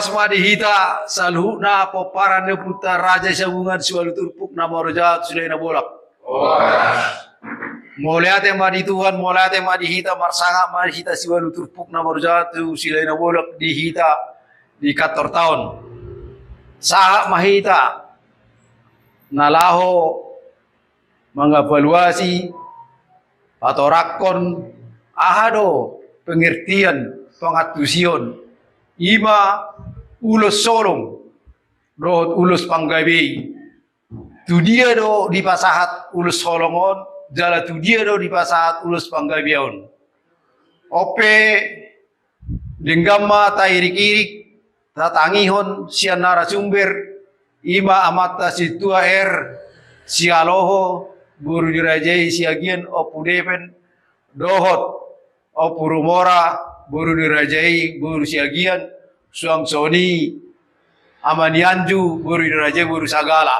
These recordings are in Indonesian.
horas madihita salhuna poparan ne putar raja sabungan sualu turpuk nama rojat sudah na bolak. Moliate madi Tuhan, moliate madihita marsanga madihita sualu turpuk nama rojat sudah na bolak dihita di kantor tahun. Saha mahita nalaho mengevaluasi atau rakon ahado pengertian pengatusion ima ulos solong rohot ulos panggabi tu dia do di pasahat ulos solongon jala tu dia do di pasahat ulos panggabion ope denggama tairik-irik tatangihon sian narasumber ima amata situa sialoho guru dirajai siagian opudepen dohot opurumora guru dirajai guru siagian suang soni amanianju guru dirajai guru sagala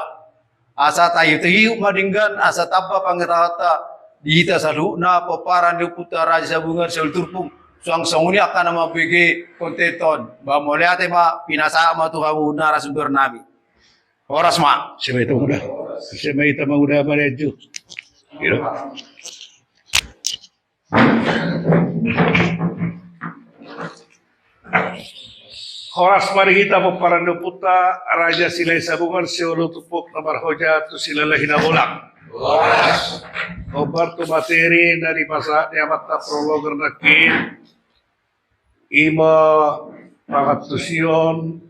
asa tayu madinggan asa tabba pangetahata dihita saluna poparan di putara raja sabungan selturpung suang soni akan nama BG konteton bamoleate ma pinasa ma tuhamu narasumber nabi horas ma semeta muda mareju gitu. Horas marihita peparando puta raja silai sabungan seulu tupuk namar hoja tu silai hinabolak. Obar tu materi dari masa mata prologer nakin ima pangatusion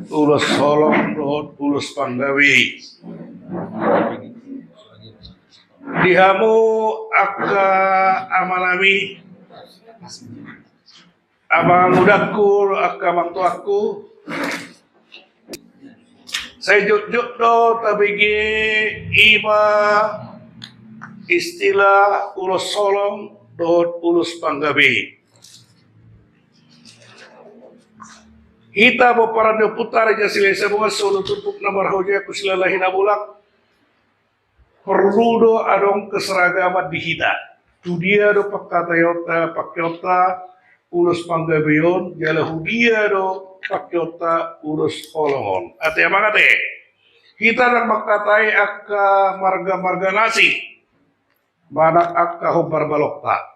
ulus solong rohot ulus panggawi. Dihamu akka amalami abang mudaku akka maktuaku saya juk do tabigi ima istilah ulus solong rohot ulus panggawi. Kita peparando putar jasilai sabungan solo tupuk namar hoja kusilalahi nabulak perlu do adong keseragaman di hita. Tu dia do pakyota ulus panggabeon jala hudia do pakyota ulus kolongon. Ate apa kate? Kita nak makatai akka marga nasi. Banak akka hobar balokta.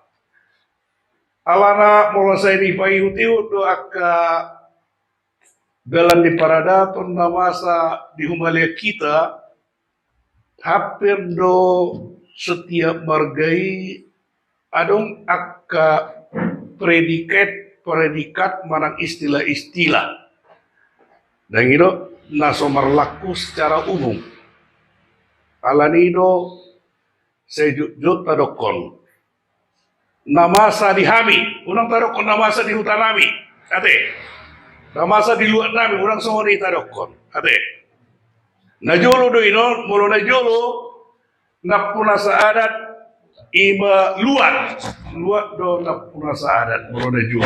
Alana mula saya di payutiu do akka dalam di paradaton namasa di humalia kita hampir do setiap margai adong akka predikat manang istilah-istilah dan itu nasomar laku secara umum alanido sejujut tadokon namasa di hami unang tadokon namasa di hutan nami ate namasa di luar nami unang songoni tadokon ate najolo do ino mulo najolo napuna saadat iba luat do napuna saadat mulo najolo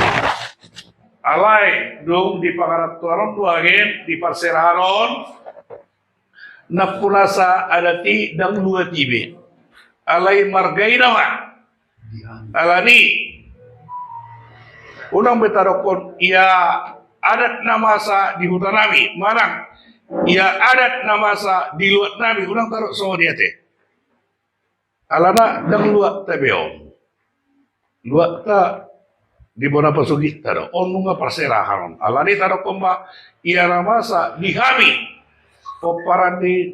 alai dong di pangarat tuaron duagen di parseraron napuna saadati dang luat tibe alai margai nama alani unang betarokon ia adat namasa di hutan nami manang ia adat namasa di luar nami ulang taruh sama dia teh alana dang luar tebeo luar ta di bona pasugi taruh onunga perserahan alani taruh komba ia namasa di hami poparan di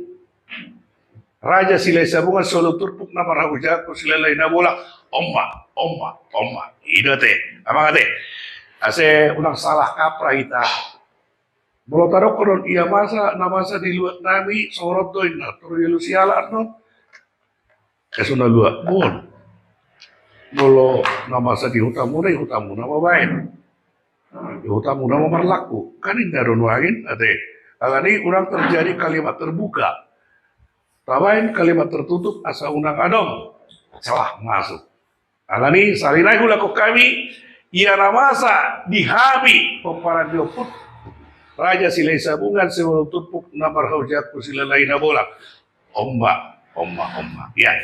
raja silai sabungan solo turpuk nama ragu jatuh silai lain bola omma ida teh apa teh ase unang salah kaprah ita bolo taro koron iya masa namasa di luar nami sorot doin na turu lusiala no kesuna luar bon bolo namasa di hutamu mabain di hutamu nama marlaku kan indah runwagin ate alani unang terjadi kalimat terbuka tabain kalimat tertutup asa unang adong salah masuk alani salinai hulaku kami ia namasa dihami peparan dioput raja silai sabungan sewal tupuk namar haujat kusilalai nabola omba ya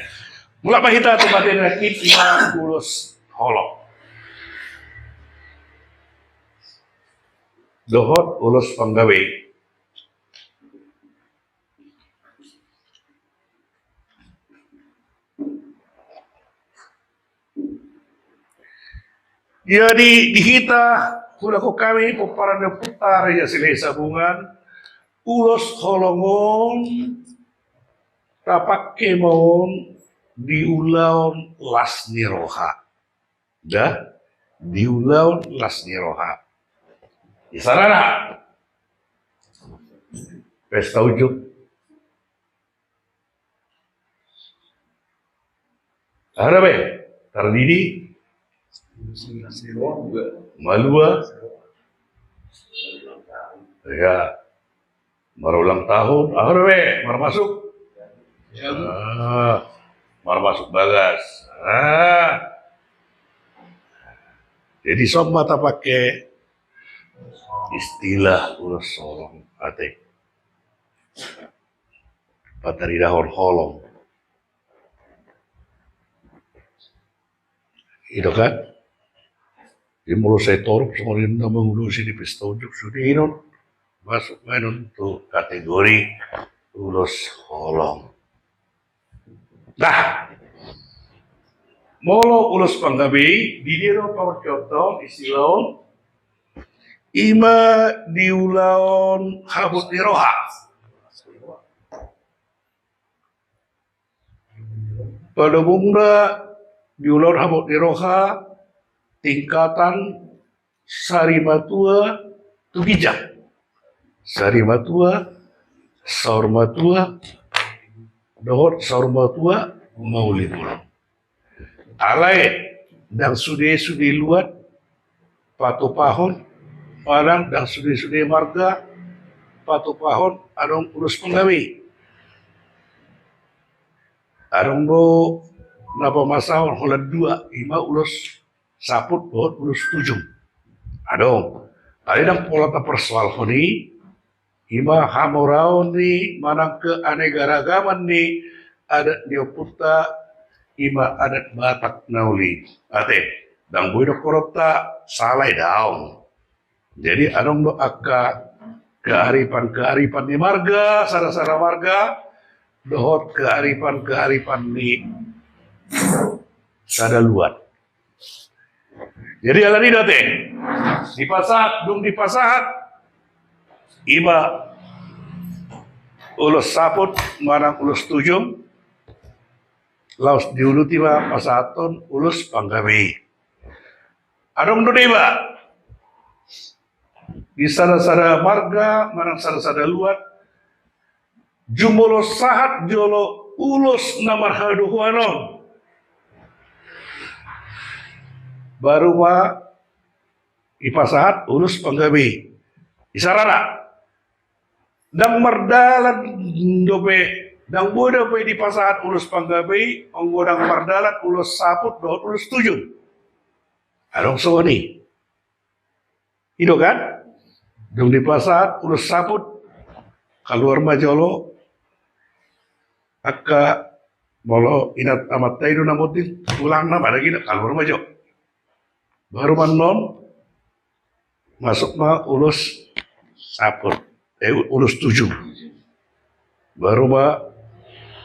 mula pahita tu batin rakit ima ulus holok dohot ulus panggawe. Jadi di kita kulaku kami peparanda putar ya silih sabungan ulos holongon tapak kemon diulaun las niroha. Dah diulaun las niroha. Di sana pesta ujuk. Ada be terdiri Malua ya ulang tahun baru masuk baru masuk bagas jadi somma tak pakai istilah ulas solong ate patari dahon holong itu kan di mulut saya toruk semuanya mengurusi di pesta ujuk sudah inon masuk main untuk kategori ulos holong. Nah, molo ulos panggabe di diro pawat contoh istilah ima diulaon habut diroha. Pada bunda diulaon habut diroha tingkatan sarimatua tugijak. Sarimatua, saurmatua, dohot saurmatua maulidul. Alai dang sude luat patu pahon, parang dang sude marga patu pahon adong urus penggawe. Adong do napa masahon holan dua ima ulus saput dohot ulus tujung. Adong ada dang pola ta persoal honi ima hamoraon ni manang ke anegaragaman ni adat dioputa ima adat Batak nauli ate dang buido korota salai daun jadi adong do akka kearifan ni marga sara marga dohot kearifan ni sada luat jadi alani date di pasahat ima ulus saput marang ulus tujung laos diuluti ba pasahaton ulus panggawe adong do deba di sada marga marang sada luat jumolo sahat jolo ulus namar haduhuanon baru ma ipasahat ulus panggawe isarana dang mardalan dope dang bodo pe di pasahat ulus panggawe onggodang mardalan ulus saput dohot ulus tujung adong soni itu kan dong di pasahat ulus saput keluar majolo akka molo inat amat taido namotin tulang nama lagi keluar majo baru manon masuk ma ulus saput ulus tujung baru ma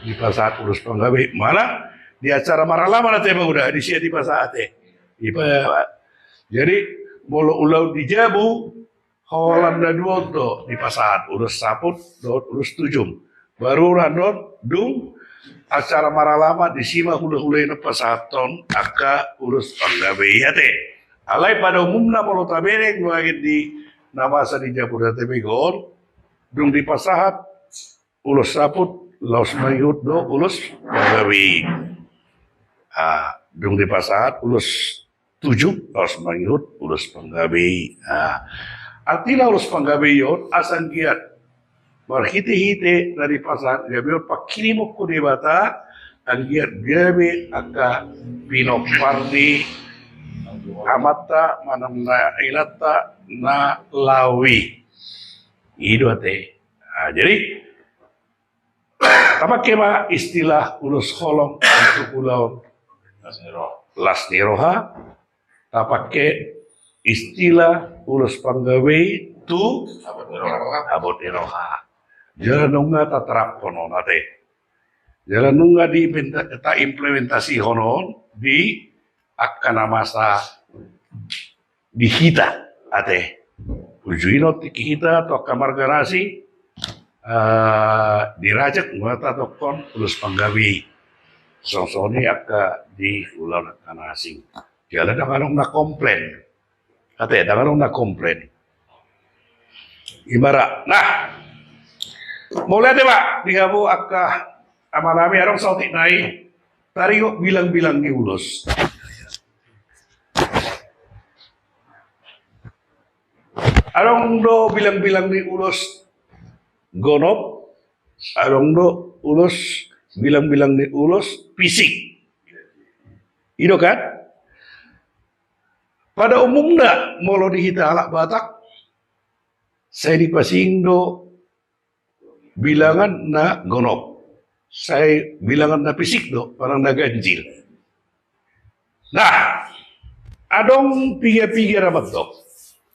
di pasahat ulus panggawe mana di acara maralama nanti udah di sia di pasahat jadi molo ulau di jabu Holanda dua do di pasahat ulus saput do ulus tujung baru randon dung acara maralama di sima hula-hulain pasahaton aka ulus panggawe ya teh alai pada umumnya kalau tabene ngulangin di namasa di Jabodetabek begon dung di pasahat ulus saput laos mayut do ulus panggawe dung di pasahat ulus tujuh laos mayut ulus panggawe artinya ulus panggawe yon asan giat marhite-hite dari pasahat gabion pakirimok ko di bata ang giat gabi aka pinopardi amata manam na ilata na lawi itu ate jadi apa kema istilah ulus holong untuk pulau Lasniroha tapake istilah ulus panggawe tu abot iroha. Jalan nunga tatrap kono nate. Jalan nunga ta implementasi honon di akana masa di hita ate. Ujuino tiki hita to kamar garasi dirajak ngata tokon terus panggawi. Sosoni akka di ulang akana asing. Jalan danganong na komplain. Ate danganong na komplain. Ibarat. Nah, mulai deh Pak, dihabu akka amanami arong sautik naik, tarik bilang-bilang di ulus. Arong do bilang-bilang di ulus gonop, arong do ulus bilang-bilang di ulus fisik. Itu kan? Pada umumnya, molo dihita alak Batak, saya di Pasindo bilangan na gonop. Saya bilangan na fisik do, parang na ganjil. Nah, adong piga-piga ramat do.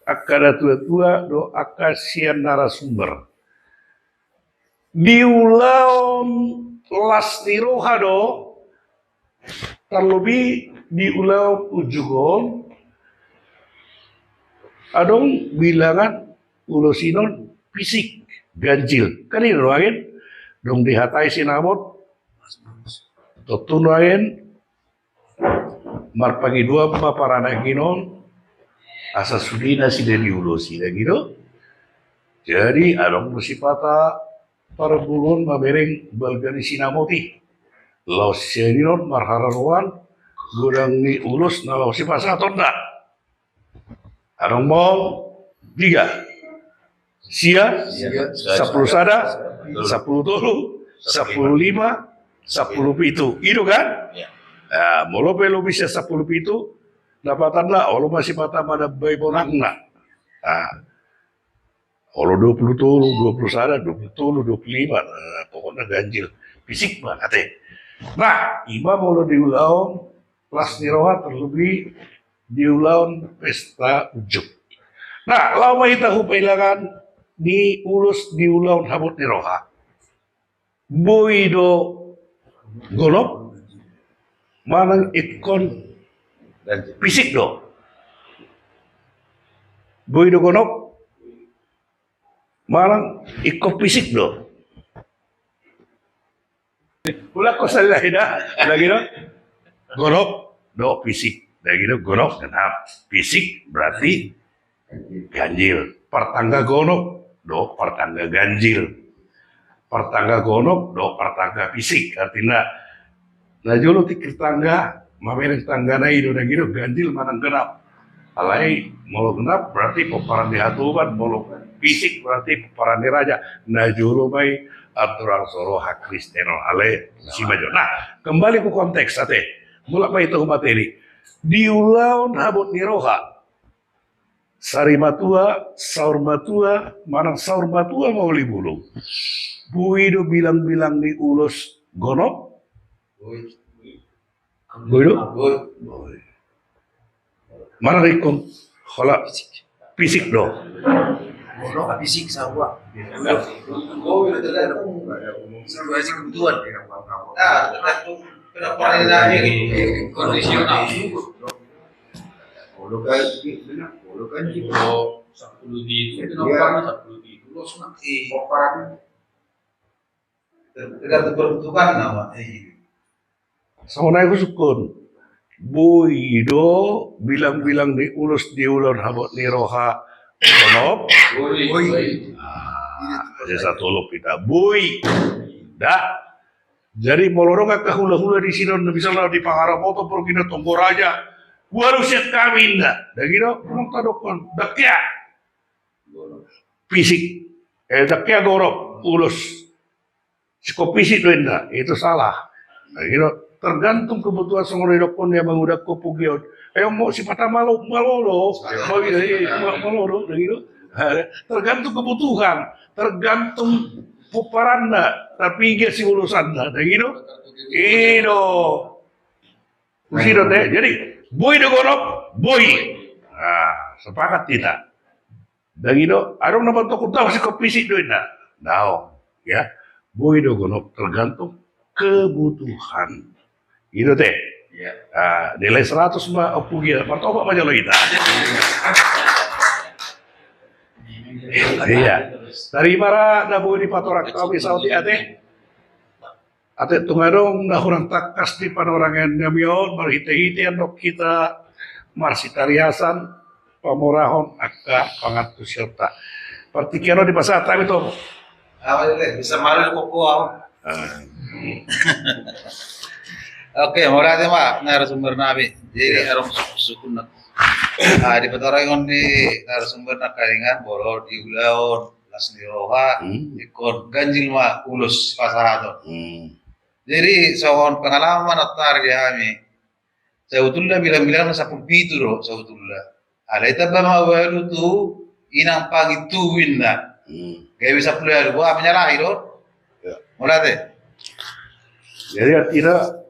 Akada tua-tua do akasian narasumber. Di ulaun las niroha do, terlebih di ulaun ujugon, adong bilangan ulusinon fisik ganjil. Kan ini doangin dong dihatai sinamot tutunain marpagi dua para ginon asa sudina sida diulusi gitu. Jadi adong musipata para bulun mabereng balgani sinamoti laos senior marhararuan gudang ni ulus na laos sipasatonda adong mau 3 Sia, 10 sada, 10 tolu, 10 lima, 10 pitu. Itu kan? Nah, molo pelo bisa 10 pitu, dapatanlah, olo masih patah pada bayi bonangna. Nah, olo 20 tolu, 20 sada, 20 tolu, 25, nah, pokoknya ganjil. Fisik banget ate. Nah, ima molo diulaun, kelas niroha terlebih diulaun pesta ujuk. Nah, lama itahu pailangan di ulus di ulaun habut niroha. Boy do golop manang ikon fisik do. Boy do golop manang ikon fisik do. Ulah ko sa lahida lagi do golop do fisik lagi do golop genap fisik berarti ganjil. Pertangga gonop do pertangga ganjil. Pertangga gonop do pertangga fisik. Artinya nah jolo tikir tangga mamereng tangga na ido na gitu ganjil manang genap. Alai molo genap berarti peparan dihatuban, molo fisik berarti peparan diraja. Nah jolo mai aturan soro hak kristeno alai si majo. Nah kembali ke konteks ate. Mula pa itu materi. Diulaun habut niroha. Sari matua, saur matua, manang saur matua mau libulung. Buido bilang-bilang di ulus gonop. Buido? Mana rikon? Hola fisik do. Gonop fisik sama. Situasi kebutuhan. Kenapa ini kondisional? Kalau kan kalau 10 di itu kenapa 10 di itu los nanti paparan tergantung peruntukan nama Sama naik sukun. Buido bilang-bilang di ulus di ulun habot niroha konop. Satu lup kita bui. Dah. Jadi molorong ka hula-hula di sini misalnya di Pangarapoto pergi na Tonggoraja. Waruset kami indah. Dah gitu, orang tadokon. Dakya. Fisik. Dakya gorok. Ulus. Psikofisik itu indah. Itu salah. Dah gitu. Tergantung kebutuhan seorang dokon yang mengudak kopugion. Mau si patah malolo. Malolo. Dah gitu. Tergantung kebutuhan. Tergantung puparanda. Tapi dia si ulusanda. Dah gitu. Itu. Jadi boy do gonop, boy. Nah, sepakat tidak. Dan itu, adong naman to kung tahu si kopisik doon na. Now, ya, boy do gonok tergantung kebutuhan. Itu teh. Iya. Nilai 100 mah opugi, martoba mah jalo kita. Iya. Dari mana na boy di patorak kami Saudi ate? Ate tungadong na kurang takas di panorangan namion, marhite-hite andok kita, marsitariasan, pamorahon, akka, pangatus serta. Partikiano di pasar tayo ito. Bisa malu koko ako. Oke, mulai mah narasumber nabi. Jadi arong sukun na. Di patorangon di narasumber na karingan bolo di ulaon las niroha ikon ganjil mah ulus pasahado. Jadi soal pengalaman atar di kami. Sebetulnya bilang-bilang sa pulpito do sebetulnya. Ada itu bama walu tu inang pangituin na. Gaya bisa pulang gua menyalahi do. Mulai deh. Jadi artinya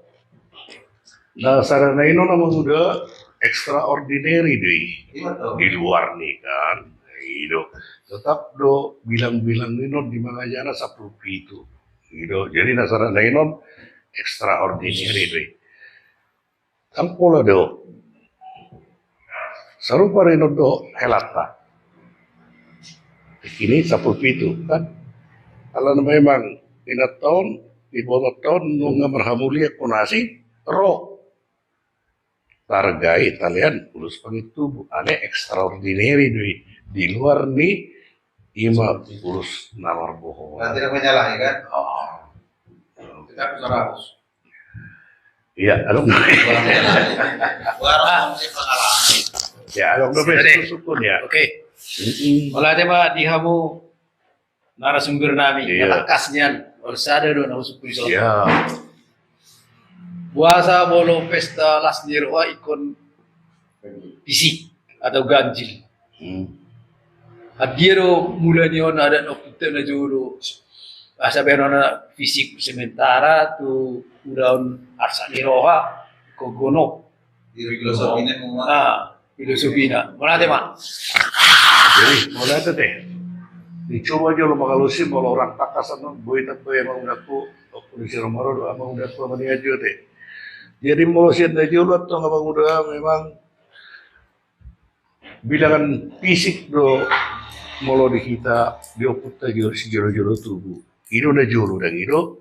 nah sarana ini nama sudah extraordinary deh di luar nih kan itu tetap do bilang-bilang ini di mana jana sapul itu gitu jadi nah sarana ini extraordinary deh kan pola do sarupa ini do helata ini sapul itu kan kalau memang ini tahun di bawah tahun nunggu merhamulia konasi roh targai kalian urus pengitu ada extraordinary di luar nih ima urus nawar bohong. Nanti aku menyalahi kan? Oh. Kita bicara Iya, along Warang pengalaman. ya along domestik sukun ya. Oke. Wala di ba di hamu narasumber namin Iya. natakas niyan or sada do na usap puso. Ya, Buasa bolo pesta las nirwa ikon fisik atau ganjil. At diero mula niyon ada no kita na juro asa pero na fisik sementara tu udaon arsa niroha kogonok. Di filosofi ini mo Filosofi na. Wala di ma. jadi mulai itu teh dicoba aja lo makalusin kalau orang takasan non boy tapi emang udah tuh polisi nomor dua emang udah tuh mani aja teh. Jadi mulusin aja lo tuh emang udah memang bilangan fisik do molo di kita dioput aja si jero-jero tubuh. Itu udah juru dan itu.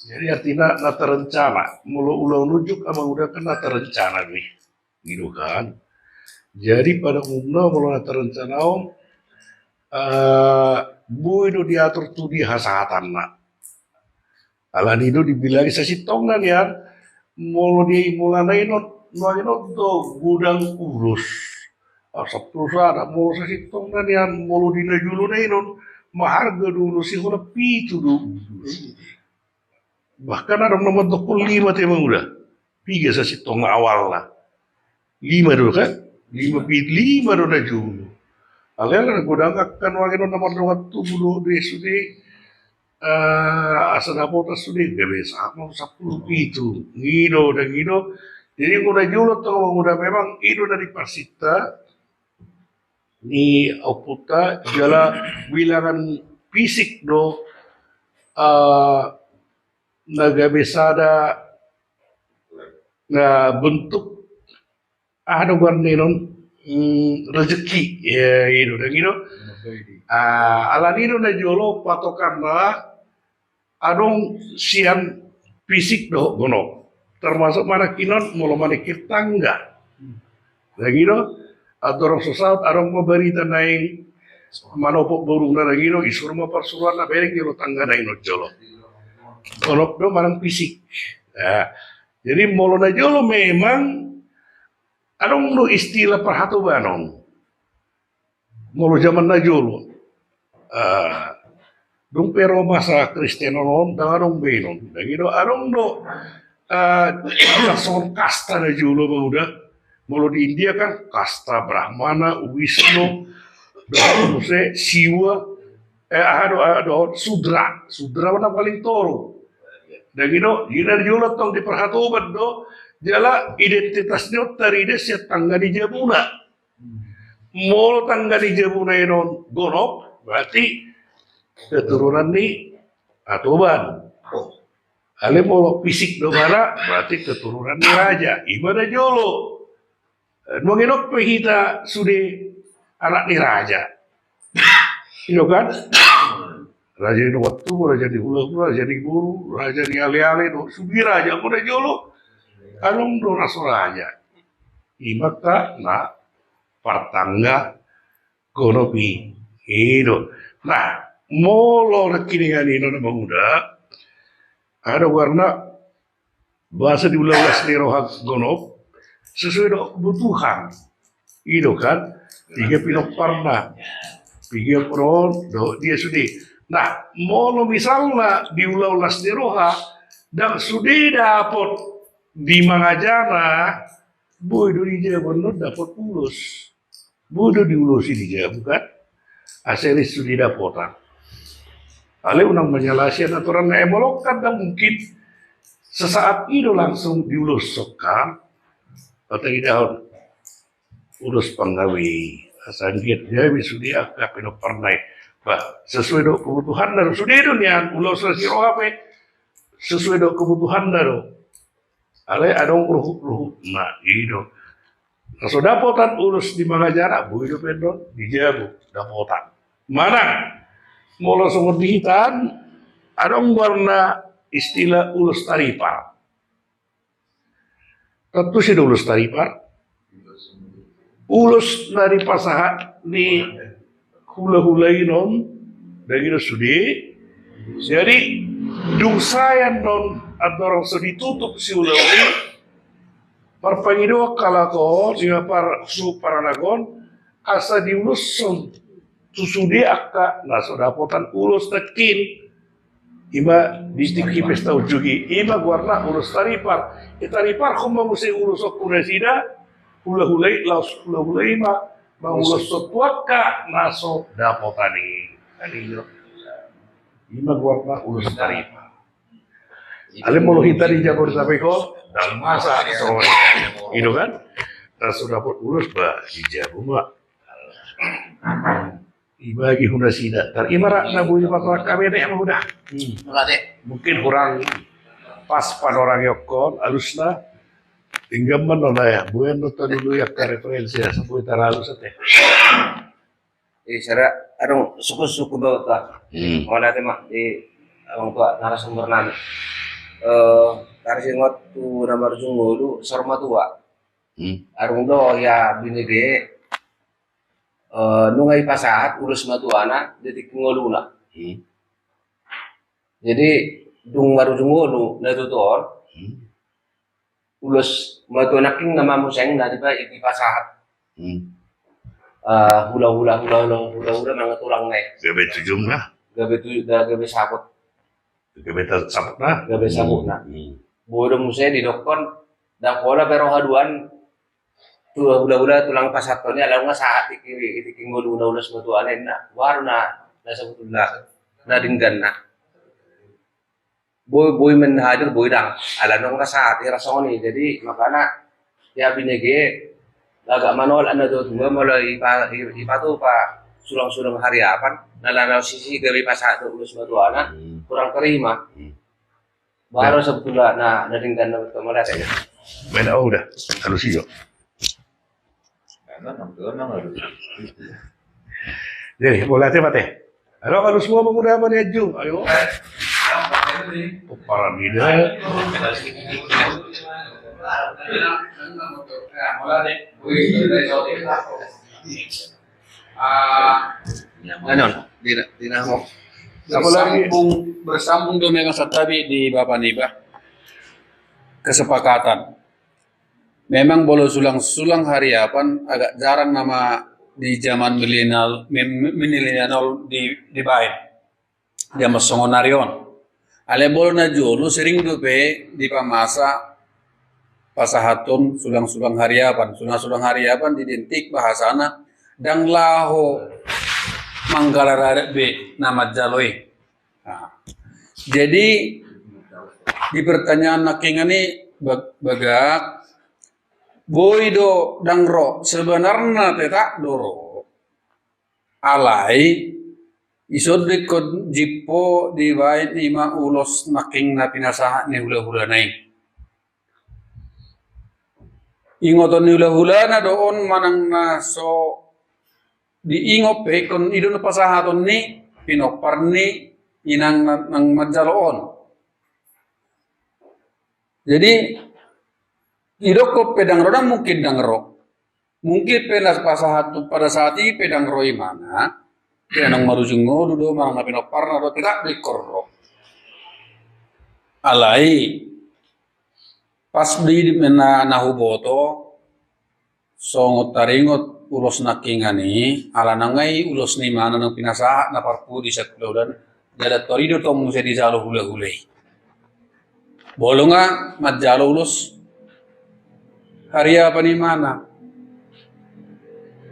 Jadi artinya nata rencana mulu ulang nujuk emang udah kan nata rencana nih, gitu kan. Jadi pada umumnya mulu nata rencana bu itu diatur tuh di hasatan nak. Alan itu dibilang sesitongnan ya, mulu di mulai no tuh gudang urus. Asap perusahaan mulu sesitongnan ya, mulu di najulu inon maharga dulu sih kalau pitu dulu. Bahkan ada nomor 25 emang udah. 3 sesitong awal lah. 5 dulu kan? 5 dulu najulu. Alian gudang akan wakil nomor 20 di sudi asa dapot sudi biasa mau 10 itu ngido dan ngido jadi udah julot tuh udah memang itu dari pasita ni oputa jala bilangan fisik do naga besada na bentuk ada warnenon rezeki ya itu dan itu alan itu na jolo patokan lah adong sian fisik do gono termasuk mana kinon mulu manikir tangga dan gitu atau orang sesat orang pemberita naik manopok burung na gitu isur ma persuruan na bereng jolo tangga naik no jolo gono do marang fisik ya jadi mulu na jolo memang adong do istilah perhatubanon mulu zaman na jolo dong pero masa Kristeno non dangarong benon gitu adong do son kasta na jolo udah mulu di India kan kasta Brahmana Wisnu do se Siwa ada Sudra mana paling toro dan gitu gila jolo tong diperhatuban do jala identitasnya tari des ya tangga di Jabuna molo tangga di jebunai non gonok berarti keturunan di Atoban. Ale molo fisik do bara berarti keturunan di raja. Ibadah jolo. Mengenok pehita sudah anak di raja. Itu kan? Raja di waktu, raja di hula-hula, raja di guru, raja di ale-ale, subi raja pun jolo. Anong do raso raja. Imaka na partangga gonopi. Itu. Nah, molo rekiningan ini na muda. Ada warna bahasa di ulas di rohak gonop sesuai dengan kebutuhan. Itu kan? 3 pinok parna. 3 peron, dia sudah. Nah, molo misalnya di ulas di roha dan sudah dapat di mangajana, bodoh di Jawa dapat ulus. Bodoh diulusi di Jawa bukan? Asli sudah dapat. Ale unang menyelesaikan aturan emolokan dan mungkin sesaat itu langsung diuluskan atau tidak urus penggawi asangkit dia sudah agak pinok pernah sesuai dengan kebutuhan dan sudah itu nih ulos siro apa sesuai dengan kebutuhan dan ale adong ruhuk nah itu nah so dapotan urus di mana jarak bu itu pendon dijago dapotan mana mula sumur dihitan adong warna istilah ulus taripar tentu sih ulus taripar ulus dari pasahat ni hula-hula non dari sudi jadi dungsayan non adorong sudi tutup si ulawi parpangido kalako sehingga par su paranagon asa diulus son susudi akka naso dapotan ulus tekin ima distrik pesta ujugi ima warna ulus taripar taripar kuma musi ulus okuresida hula-hulai laus hula-hulai ma maulos sotuaka naso dapotani anillo ima warna ulus taripar ale molo hita di Jabodetabek dalam masa sore itu kan naso dapot ulus ba di Jawa ibagi huna sida tar imara nabu patrak kabede emang udah mungkin kurang pas pada orang yokon alusna tinggal mana ya bueno dulu ya referensi ya seputar halus teh Sara arong suku-suku bawa ta wala tema di awang tua narasumber nami tarsingot tu namar jungulu sorma tua arung do ya binege nungai pasahat urus matuana detik ngoluna jadi dung baru jungulu na tutor ulus matuana king nama museng na di ba iki pasahat hula-hula mga tulang na gabe tujum na gabe sapot gabe sabot na bodo museng di dokon da kola pero haduan hula-hula tulang pasaton alam nga saat iki ngulu na ulas matuanen na waro na nasa butula na dinggan na boy men hadir boy dang alam nga saat irasoni jadi makana ya binege agak manol ana do dua mulai ipa tu pa sulang-sulang hari apan nalanaw sisi gabi pasat ulus matuana kurang terima baru sebetulnya na dinggan na kemarin main udah halus hijau jadi boleh teh mate halo kalau semua pemuda menuju ayo para bida bersambung dengan tadi di Bapak Niba kesepakatan. Memang bolo sulang-sulang hariapan agak jarang nama di zaman milenial di baik. Dia masongonarion. Ale bolo na jolo sering dupe di pamasa pasahatun sulang-sulang hariapan. Sulang-sulang hariapan didentik bahasana dang laho manggalarare be nama jaloi. Nah, jadi di pertanyaan nakingani bagak boy do dangro sebenarnya tetak doro alai isod kon jipo di bait ima ulos naking na pinasaha ni hula-hula nai. Ingoton ni hula-hula na doon manang na so diingop kon idon na pasahaton ni pinopar ni inang nang madjaloon. Jadi idok ko pedang roda mungkin dangro. Mungkin penas pasahat pada saat ini pedang roi mana? Pedang marujungo dudo marang na pinopar na do tidak blikor. Alai pas di mena nahuboto songot taringot ulos nakingani ala nangai ulos ni mana nang pinasahat na parpu di saklodan dadat torido tong musa di jalo hula-hulai. Bolonga madjalo ulus hari apa ni mana?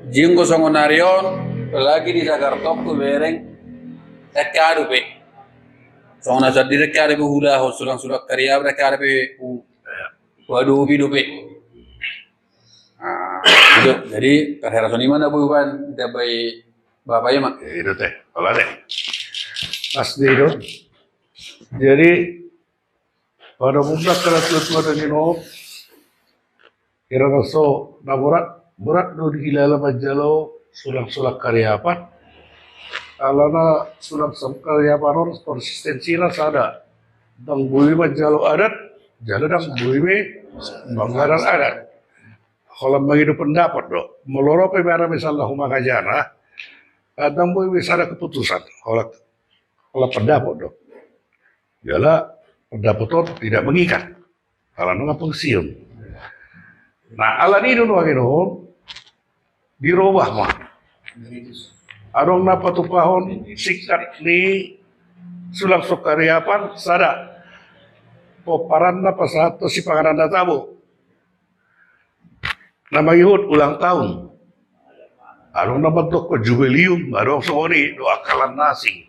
Jinggo songonarion lagi di Jakarta ku bereng ekadu pe. Songona jadi rekade be hula ho sulang karya rekade be waduh bidu pe. Itu jadi karya soni mana bukan dabai bapaknya mak. Itu teh, kalau deh. Mas itu. Jadi pada mutlak kalau tuan dengan op, kira so berat do hilala majalo sulang karya apa? Alana sulang karya apa harus konsistensi lah sada. Dang bui majalo adat, jalo dang bui banggaran adat. Kalau begitu pendapat do, meloro pemera misalnya humah kajana, dang bui sada keputusan. Kalau pendapat do, jala pendapat itu tidak mengikat. Kalau nggak pensiun. Nah, alat ini dulu akhirnya dirubah mah. Adong napa tupahon sikat ni sulang sokariapan sada. Poparan napa satu si pangaran tabu. Nama Yud ulang tahun. Adong napa toko jubilium, adong sori do akalan nasi.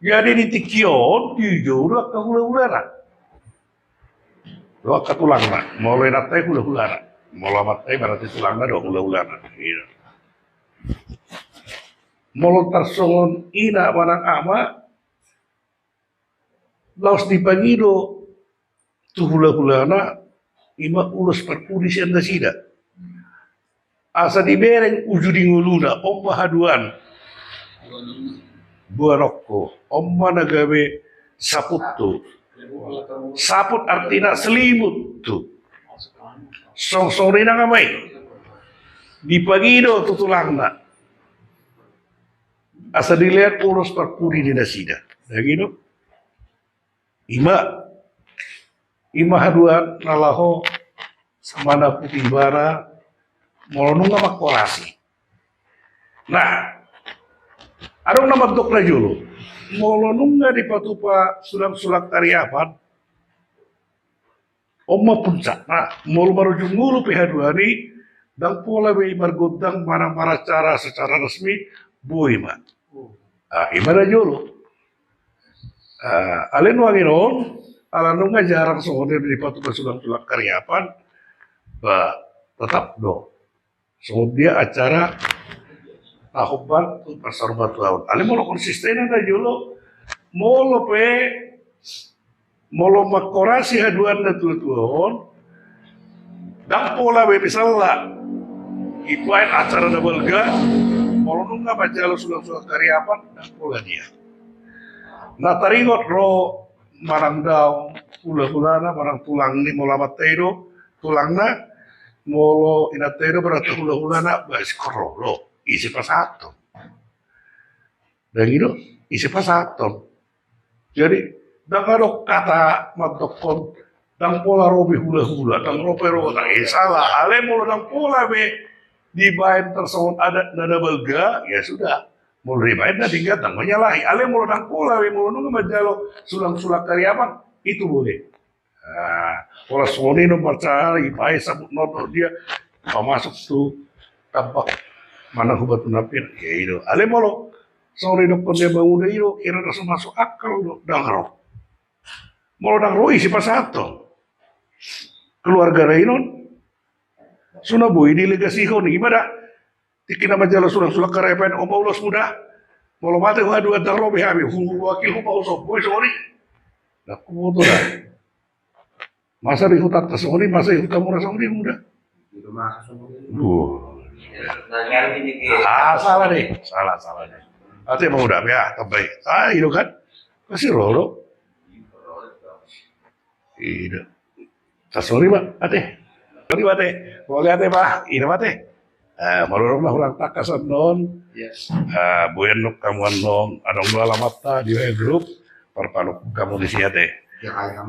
Jadi di tikion dijurah ke hula-hula. Lo katulang nak, mulai natai hula-hula nak, mulai natai berarti tulang nak dong hula-hula nak. Mulai tersongon ina barang ama, laos dipangido tu hula-hula nak, ima ulus perpudis yang dasida. Asa dibereng ujudi nguluna, omba haduan, buah rokok, omba nagawe saputu. Saput artinya selimut tuh. Sore na ngamai. Di pagi do tutulangna. Asa dilihat urus perpuri di nasida. Begitu. Ima haduan nalaho samana putih bara molonunga makolasi. Nah, adong nama dokter julu. Molonunga di patupa sulang karyapan. Oma puncak. Nah, mulu marujung ngulu pihadwani dan pola bei margodang mana cara secara resmi bui ma. Imana julu. Alen wanginon, alanunga jarang soalnya di patupa sulang karyapan. Tetap do. So dia acara tahuban tu pasar batuan. Ale molo konsisten ada jolo. Molo makorasi haduan na tuan. Dan pola be misalnya ikuain acara na belga. Molo nunga bajalo sulang karyapan dan pola dia. Na taringot ro marang daw hula-hulana marang tulang ni mola matero tulangna molo inatero berarti hula-hulana bas korolo. Isi pasaton. Dan itu isi pasaton. Jadi, dang kata matokon, dang pola robi hula-hula, dang robe roda, salah. Ale mulu dang pola be dibain tersebut adat nada belga, ya sudah. Mulu dibain na tinggal dang menyalahi. Ale mulu dang pola be mulu nunggu majalo sulang karyapan, itu boleh. Pola soni nomor cari, baik sabut noto dia, masuk tuh tampak mana hubat menapir ya itu ale molo sore dokter dia bangun itu kira rasa masuk akal do dangro molo dangro isi pasato keluarga Rainon suna boy delegasi ko ni ibadah Tikina majala sulang karepen o maulos muda. Molo mate wa dua darobe habi hulu wakil hu pauso boy sori. Nah kumoto lah. Masa di hutan tasori, masa di hutan murah sori muda. Salah deh, salah deh. Ate mau udah ya, terbaik. Itu kan, kasih rolo. Iya. Tasori pak, ate. Sorry ate, boleh ate pak, ini ate. Marurong na hulang takasan non. Buyan nuk kamuan non, adong dua lamata di grup, perpanuk kamu di siate.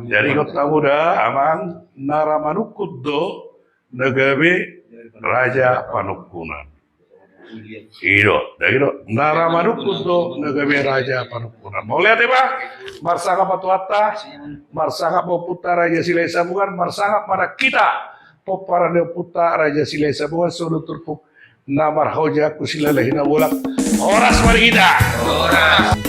Jadi kota muda amang naramanukut do nagabe raja panukunan. Iyo, dari do naramanukut do nagabe raja panukunan. Mau lihat ya pak? Marsanga patuata, marsanga poputa raja silai sambungan, marsanga pada kita. Popara puta raja silai sambungan sudah turpuk namar hoja kusila lahina bolak. Horas mari kita. Horas.